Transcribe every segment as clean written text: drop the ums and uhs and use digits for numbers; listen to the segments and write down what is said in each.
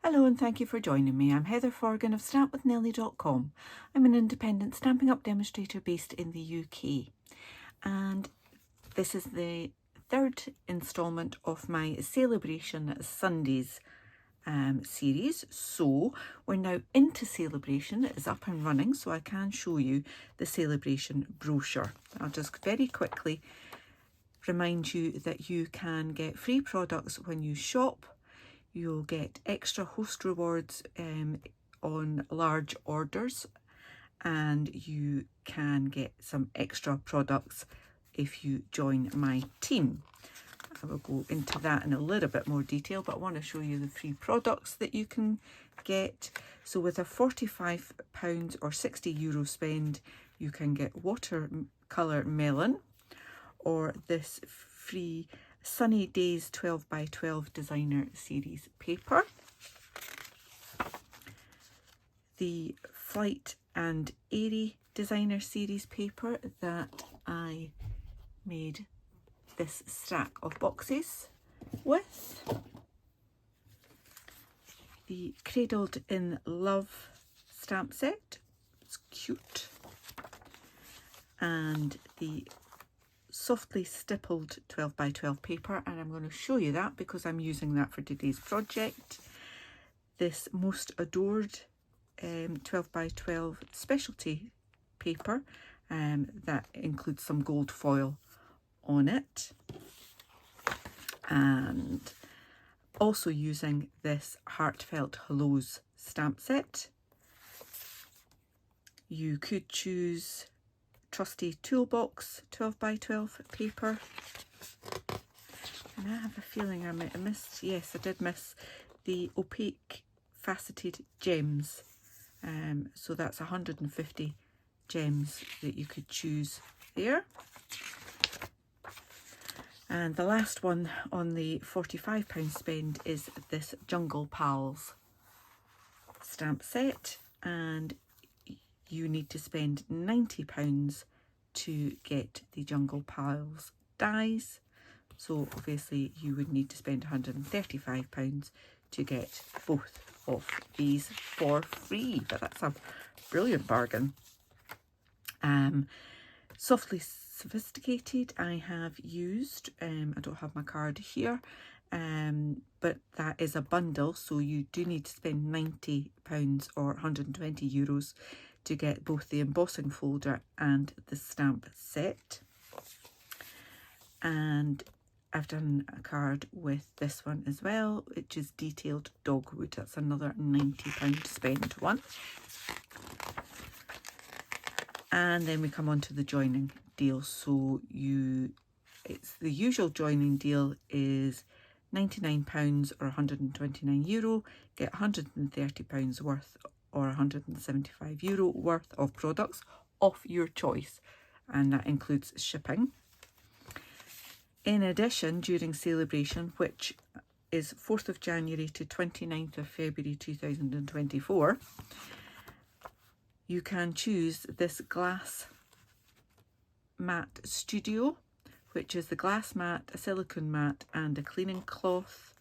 Hello and thank you for joining me. I'm Heather Forgan of stampwithnellie.com. I'm an independent Stampin' Up demonstrator based in the UK, and this is the third instalment of my Sale-A-Bration Sundays series. So we're now into Sale-A-Bration. It is up and running, so I can show you the Sale-A-Bration brochure. I'll just very quickly remind you that you can get free products when you shop. You'll get extra host rewards on large orders, and you can get some extra products if you join my team. I will go into that in a little bit more detail, but I want to show you the free products that you can get. So with a £45 or €60 spend, you can get watercolour melon, or this free Sunny Days 12 by 12 designer series paper, the Flight and Airy designer series paper that I made this stack of boxes with, the Cradled in Love stamp set, it's cute, and the Softly Stippled 12 by 12 paper, and I'm going to show you that because I'm using that for today's project. This Most Adored 12 by 12 specialty paper that includes some gold foil on it, and also using this Heartfelt Hellos stamp set. You could choose trusty toolbox 12 by 12 paper, and I have a feeling I might have missed, yes I did miss the opaque faceted gems, so that's 150 gems that you could choose there. And the last one on the £45 spend is this Jungle Pals stamp set, and you need to spend £90 to get the Jungle Pals dies. So obviously you would need to spend £135 to get both of these for free, but that's a brilliant bargain. Softly Sophisticated I have used, I don't have my card here, but that is a bundle, so you do need to spend £90 or €120 to get both the embossing folder and the stamp set. And I've done a card with this one as well, which is Detailed Dogwood. That's another £90 spend one. And then we come on to the joining deal. So it's the usual joining deal is £99 or €129, get £130 worth or €175 worth of products of your choice, and that includes shipping. In addition, during Sale-A-Bration, which is 4th of January to 29th of February 2024, you can choose this Glass Mat Studio, which is the glass mat, a silicone mat and a cleaning cloth,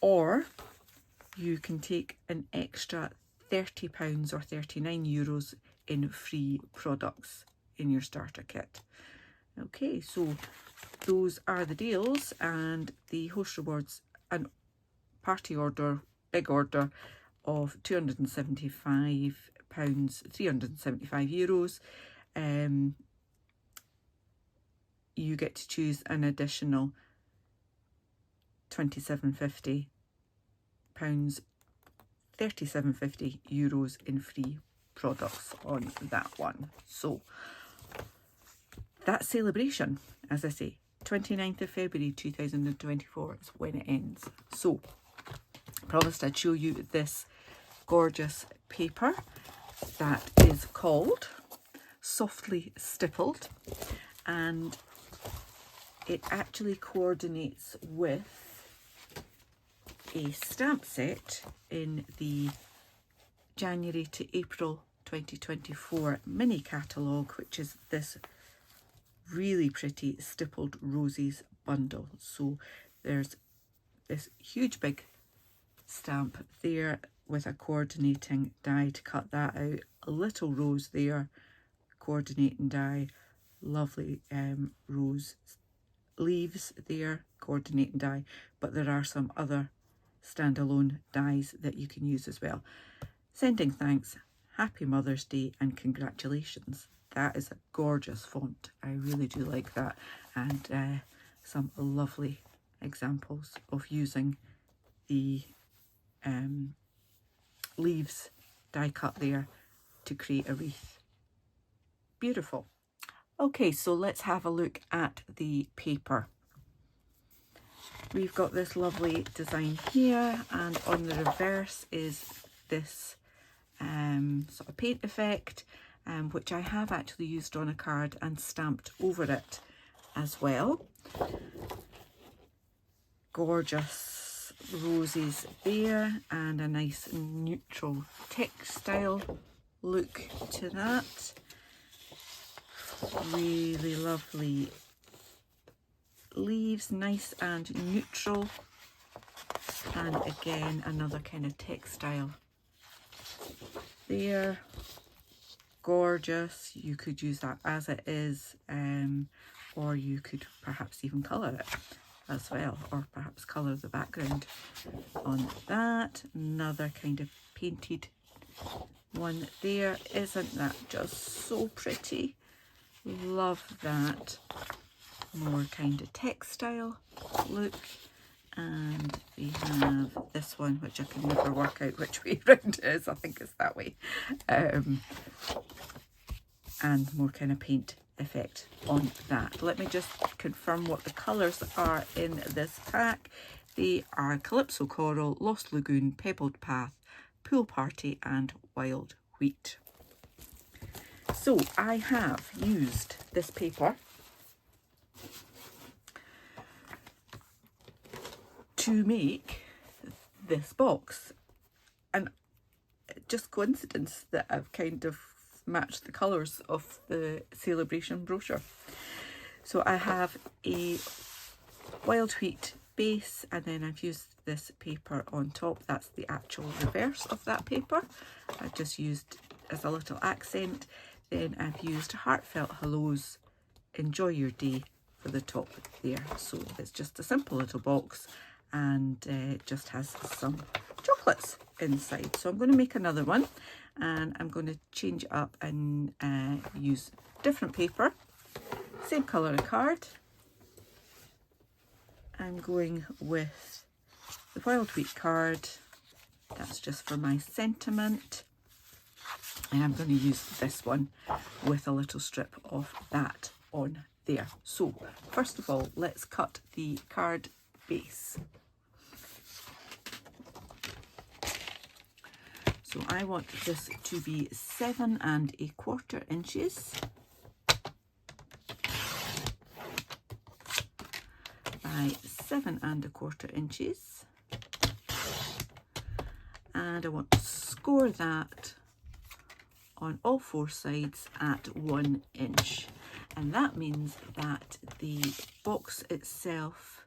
or you can take an extra £30 or €39 in free products in your starter kit. Okay, so those are the deals, and the host rewards and party order, big order of £275, €375. You get to choose an additional £27.50, €37.50 in free products on that one. So that's Sale-A-Bration, as I say, 29th of February 2024 is when it ends. So I promised I'd show you this gorgeous paper that is called Softly Stippled, and it actually coordinates with a stamp set in the January to April 2024 mini catalogue, which is this really pretty Stippled Roses bundle. So there's this huge big stamp there with a coordinating die to cut that out. A little rose there, coordinating die, lovely rose leaves there, coordinating die, but there are some other standalone dies that you can use as well. Sending thanks, happy Mother's Day and congratulations. That is a gorgeous font. I really do like that, and some lovely examples of using the leaves die cut there to create a wreath. Beautiful. Okay, so let's have a look at the paper. We've got this lovely design here, and on the reverse is this sort of paint effect, which I have actually used on a card and stamped over it as well. Gorgeous roses there, and a nice neutral textile look to that. Really lovely leaves, nice and neutral, and again another kind of textile there. Gorgeous. You could use that as it is, or you could perhaps even colour it as well, or perhaps colour the background on that. Another kind of painted one there. Isn't that just so pretty? Love that. More kind of textile look. And we have this one, which I can never work out which way round it is. I think it's that way. And more kind of paint effect on that. Let me just confirm what the colours are in this pack. They are Calypso Coral, Lost Lagoon, Pebbled Path, Pool Party and Wild Wheat. So I have used this paper to make this box, and just coincidence that I've kind of matched the colours of the Sale-A-Bration brochure. So I have a wild wheat base, and then I've used this paper on top. That's the actual reverse of that paper. I've just used as a little accent. Then I've used Heartfelt Hellos, Enjoy Your Day for the top there. So it's just a simple little box, and it just has some chocolates inside. So I'm going to make another one, and I'm going to change it up and use different paper, same colour of card. I'm going with the wild wheat card. That's just for my sentiment, and I'm going to use this one with a little strip of that on there. So first of all, let's cut the card base. So I want this to be 7 1/4 inches by 7 1/4 inches, and I want to score that on all 4 sides at 1 inch, and that means that the box itself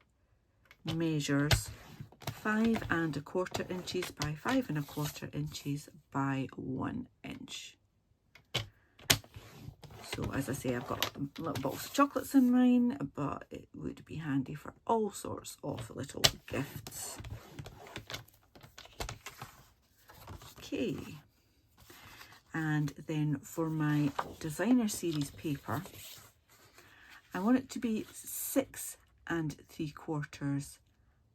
measures 5 1/4 inches by 5 1/4 inches by 1 inch. So as I say, I've got a little box of chocolates in mine, but it would be handy for all sorts of little gifts. Okay, and then for my designer series paper, I want it to be 6 3/4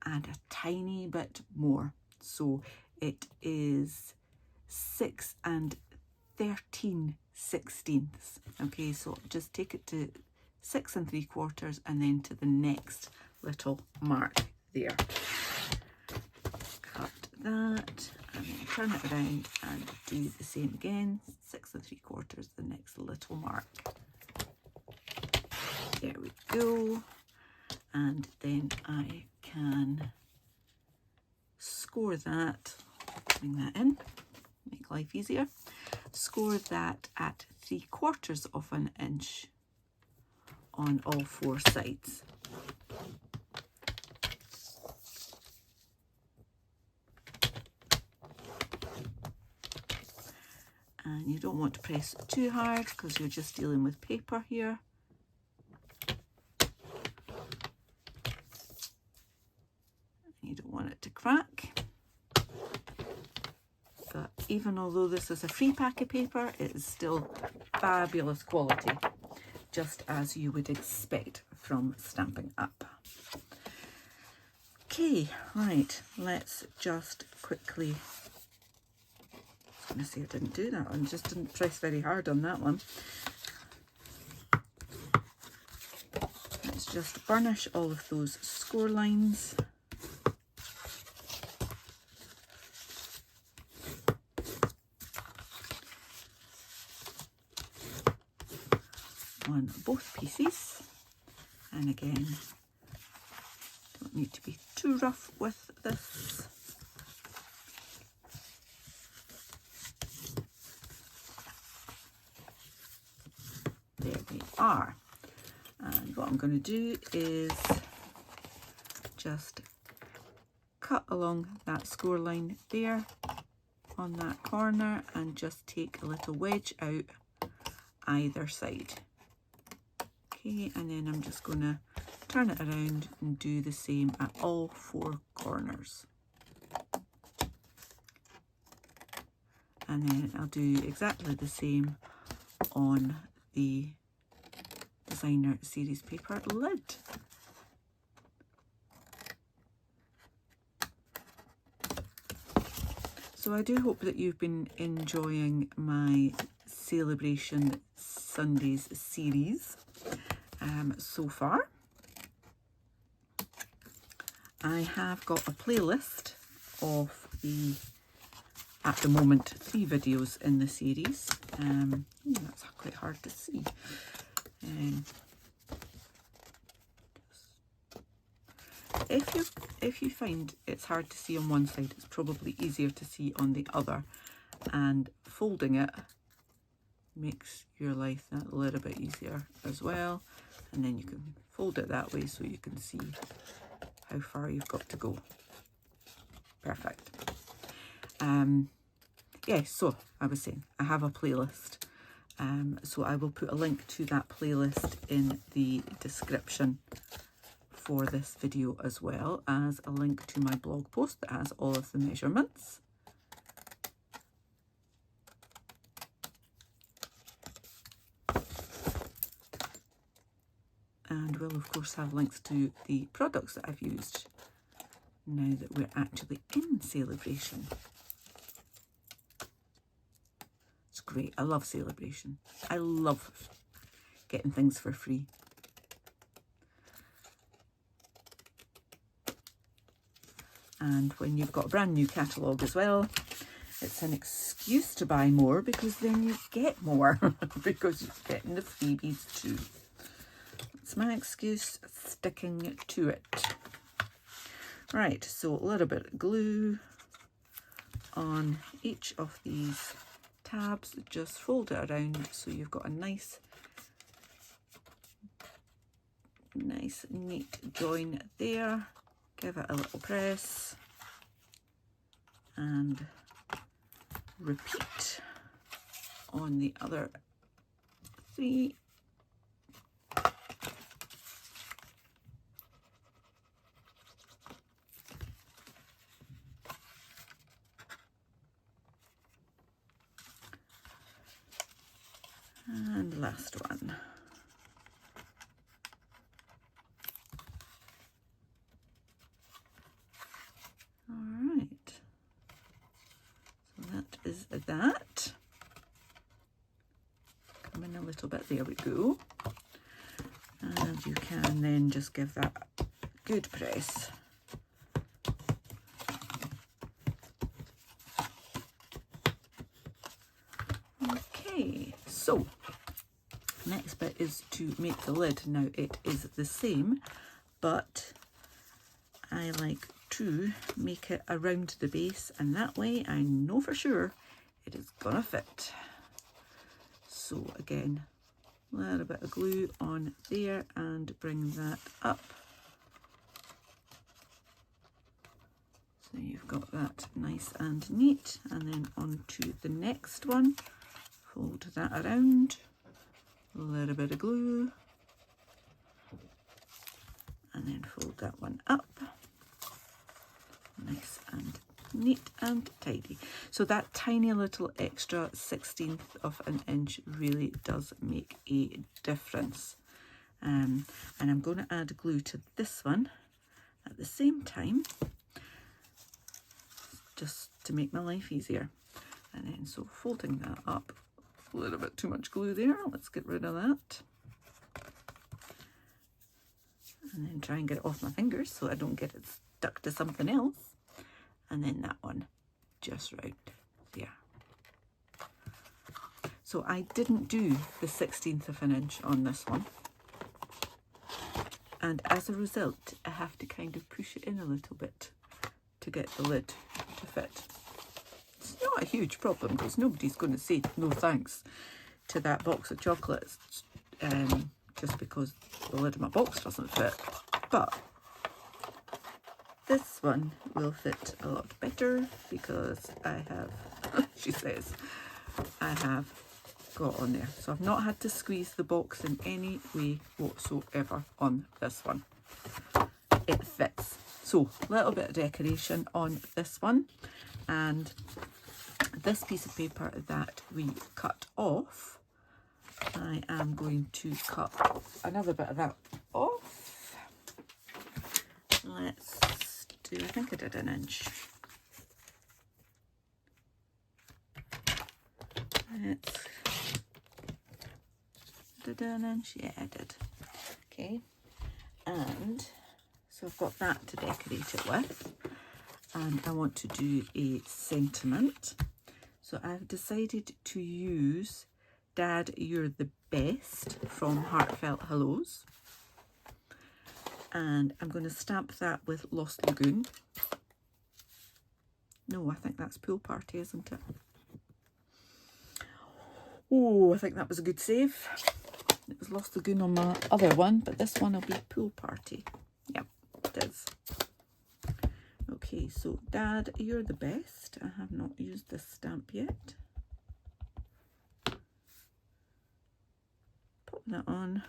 and a tiny bit more. So it is 6 13/16. Okay, so just take it to 6 3/4 and then to the next little mark there. Cut that and then turn it around and do the same again. 6 3/4, the next little mark. There we go. And then I can score that, bring that in, make life easier. Score that at 3/4 of an inch on all 4 sides. And you don't want to press too hard because you're just dealing with paper here. You don't want it to crack. But even although this is a free pack of paper, it is still fabulous quality, just as you would expect from Stampin' Up. Okay, right, let's just quickly, I was going to say I didn't do that one, just didn't press very hard on that one. Let's just burnish all of those score lines. On both pieces, and again, don't need to be too rough with this. There we are. And what I'm going to do is just cut along that score line there on that corner and just take a little wedge out either side. Okay, and then I'm just going to turn it around and do the same at all four corners. And then I'll do exactly the same on the designer series paper lid. So I do hope that you've been enjoying my Sale-A-Bration Sundays series so far. I have got a playlist of the, at the moment, 3 videos in the series. That's quite hard to see. If you find it's hard to see on one side, it's probably easier to see on the other, and folding it makes your life a little bit easier as well. And then you can fold it that way so you can see how far you've got to go. Perfect. Yeah, so I was saying I have a playlist, so I will put a link to that playlist in the description for this video, as well as a link to my blog post that has all of the measurements. And we'll of course have links to the products that I've used now that we're actually in Sale-A-Bration. It's great. I love Sale-A-Bration. I love getting things for free. And when you've got a brand new catalogue as well, it's an excuse to buy more, because then you get more because you're getting the freebies too. It's my excuse, sticking to it. Right, so a little bit of glue on each of these tabs. Just fold it around so you've got a nice neat join there. Give it a little press and repeat on the other 3. And last one. All right. So that is that. Come in a little bit. There we go. And you can then just give that a good press. Okay, so next bit is to make the lid. Now it is the same, but I like to make it around the base, and that way I know for sure it is gonna fit. So again, a little bit of glue on there and bring that up. So you've got that nice and neat, and then on to the next one. fold that around, a little bit of glue, and then fold that one up, nice and neat and tidy. So that tiny little extra 1/16 of an inch really does make a difference. And I'm going to add glue to this one at the same time, just to make my life easier. And then so folding that up, a little bit too much glue there, let's get rid of that. And then try and get it off my fingers so I don't get it stuck to something else. And then that one just round there. So I didn't do the 1/16 of an inch on this one. And as a result, I have to kind of push it in a little bit to get the lid to fit. It's not a huge problem because nobody's going to say no thanks to that box of chocolates just because the lid of my box doesn't fit. But this one will fit a lot better because I have, she says, I have got on there. So I've not had to squeeze the box in any way whatsoever on this one. It fits. So a little bit of decoration on this one, and this piece of paper that we cut off, I am going to cut another bit of that off. Let's do, I think I did 1 inch. Did 1 inch? Yeah, I did. Okay, and so I've got that to decorate it with, and I want to do a sentiment. So I've decided to use Dad, You're the Best from Heartfelt Hellos. And I'm going to stamp that with Lost Lagoon. No, I think that's Pool Party, isn't it? Oh, I think that was a good save. It was Lost Lagoon on my other one, but this one will be Pool Party. Yep, it is. Okay, so Dad, You're the Best. I have not used this stamp yet. Pop that on.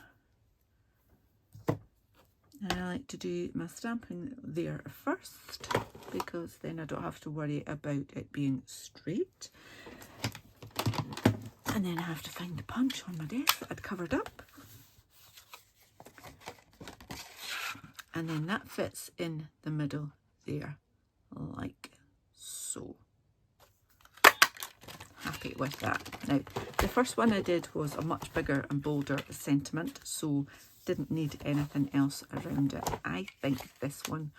And I like to do my stamping there first because then I don't have to worry about it being straight. And then I have to find the punch on my desk that I'd covered up. And then that fits in the middle there, like so. Happy with that. Now, the first one I did was a much bigger and bolder sentiment, so didn't need anything else around it. I think this one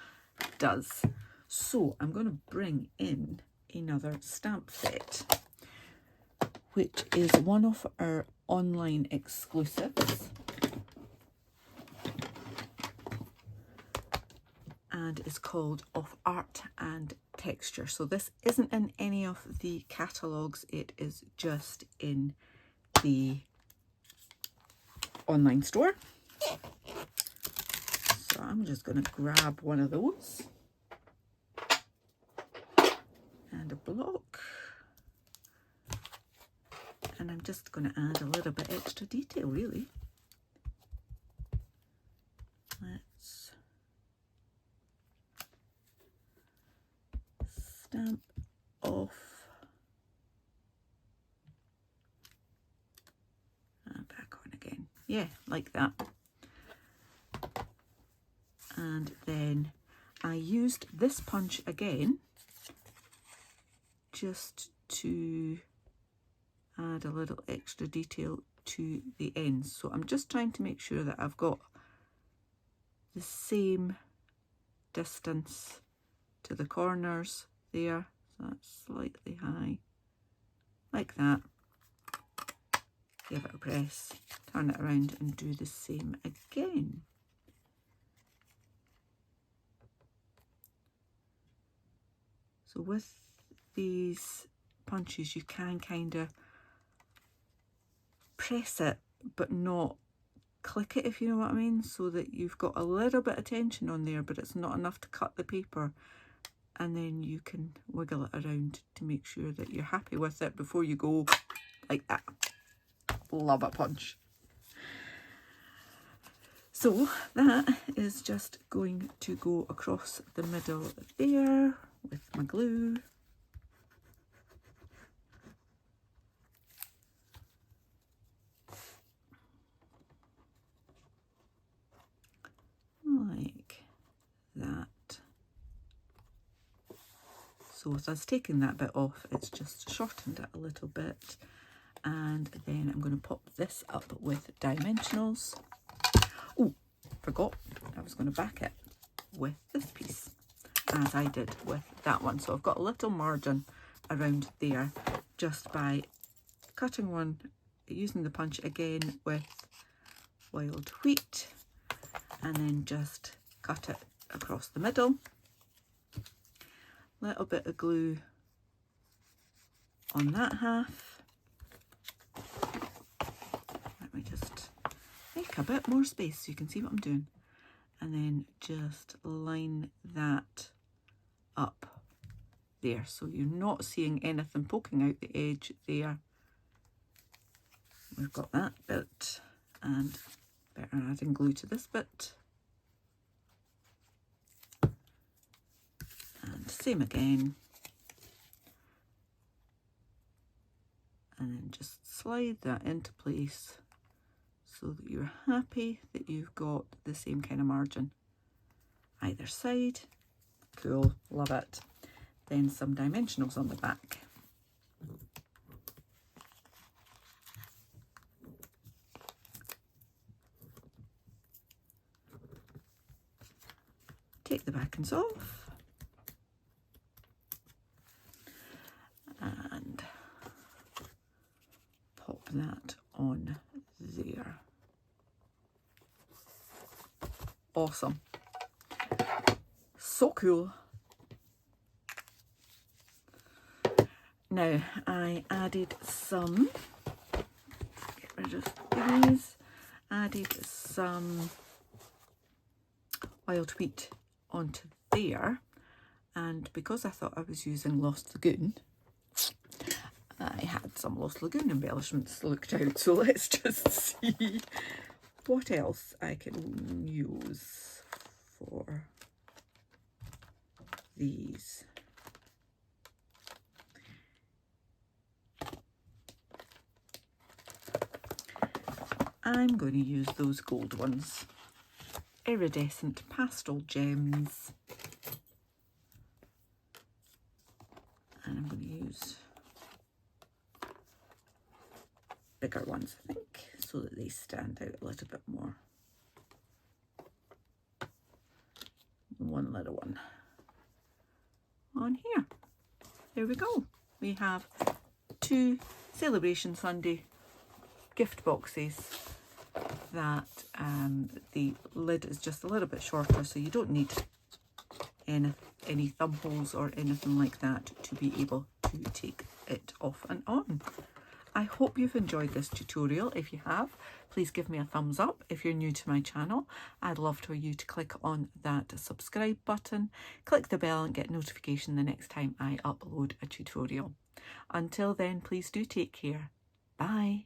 does. So I'm going to bring in another stamp set, which is one of our online exclusives, and is called Of Art and Texture. So this isn't in any of the catalogues, it is just in the online store. So I'm just going to grab one of those and a block, and I'm just going to add a little bit extra detail really. Let's stamp off and back on again. Yeah, like that. And then I used this punch again just to add a little extra detail to the ends. So I'm just trying to make sure that I've got the same distance to the corners there. So that's slightly high, like that. Give it a press, turn it around and do the same again. So with these punches you can kind of press it but not click it, if you know what I mean, so that you've got a little bit of tension on there but it's not enough to cut the paper, and then you can wiggle it around to make sure that you're happy with it before you go like that. Love a punch. So that is just going to go across the middle there with my glue. Like that. So as I was taking that bit off, it's just shortened it a little bit. And then I'm going to pop this up with dimensionals. Oh, forgot, I was going to back it with this piece, as I did with that one. So I've got a little margin around there just by cutting one, using the punch again with wild wheat, and then just cut it across the middle. Little bit of glue on that half. Let me just make a bit more space so you can see what I'm doing. And then just line that up there, so you're not seeing anything poking out the edge there. We've got that bit, and better adding glue to this bit. And same again. And then just slide that into place so that you're happy that you've got the same kind of margin either side. Cool, love it. Then some dimensionals on the back. Take the backings off. And pop that on there. Awesome. So cool. Now I added some, get rid of these, added some wild wheat onto there, and because I thought I was using Lost Lagoon, I had some Lost Lagoon embellishments looked out, so let's just see what else I can use for these. I'm going to use those gold ones, iridescent pastel gems, and I'm going to use bigger ones, I think, so that they stand out a little bit more. One little one on here. There we go. We have 2 Sale-A-Bration Sunday gift boxes that the lid is just a little bit shorter, so you don't need any thumb holes or anything like that to be able to take it off and on. I hope you've enjoyed this tutorial. If you have, please give me a thumbs up. If you're new to my channel, I'd love for you to click on that subscribe button, click the bell and get notification the next time I upload a tutorial. Until then, please do take care. Bye.